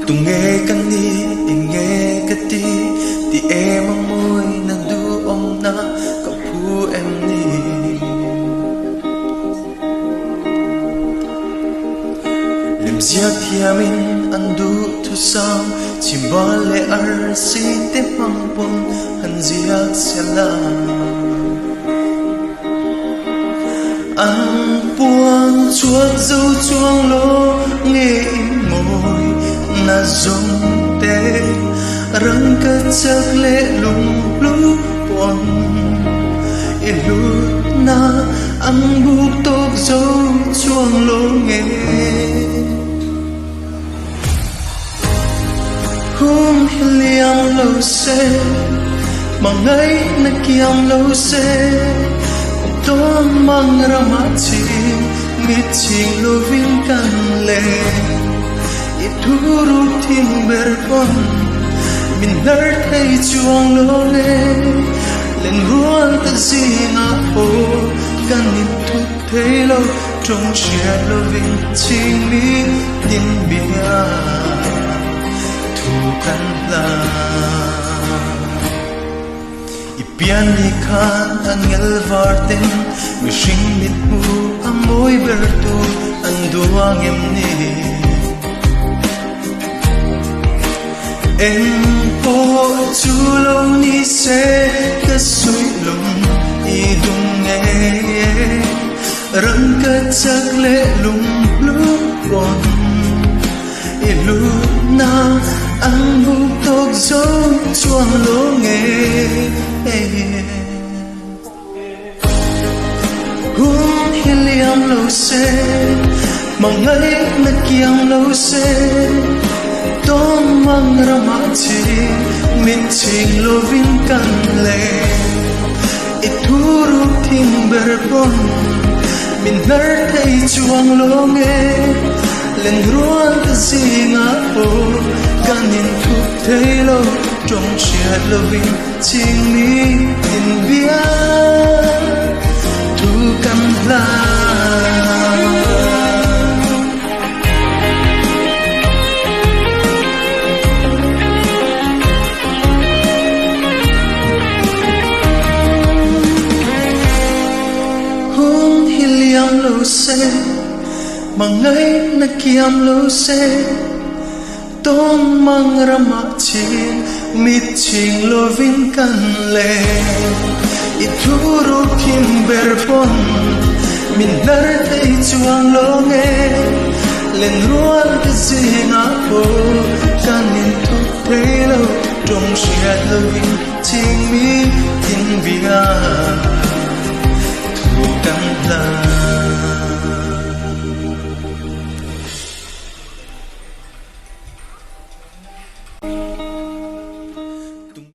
tung nghe kan ni in nghe ka ti em môi na du om na ka pu em ni lim zia thiamin an du thu sam chim ba le ar si te mang pon han zia sela an buông chuột dâu chuông lô nghe ngồi na dòng tê răng cất giấc lệ lung lúc buồn ilut na an buộc tóc dâu chuông lô nghe hôm liang lâu xe mà ngay na kiang lâu xe Tuang mang ramatin miting lovin kan le ituru timberpon minar thay chuang lo le len rual ta zinga po kan nitut thelo trong chia lovin ching mi din bia thu kan la Pian ni khan an ngel varten mi shing mit mu amoy bertu an duang em ni em po chu lo ni se ka sui lum I dung nghe răng ka chak le lum lu kon I lu na an bu tok zo chuang lo nghe Hum hiliam lâu se Mang ngay na kiang lâu se Tong mang ramati Min ching lo vin kan le Ituru timberpon Min nar thay chuang lo nghe Len ruan ta zinga po Kanin thuk thay lo Trong chia lo vin ching mi in bia tu kan la hong hiliang lo se mangai na kiam lo se Tong mang ramatin mit ching lovin kan le ituru timberpon min nar tay chuang lo nghe len rual ka zinga po kanin thuk thelo trong chia lovin ching mi tin bia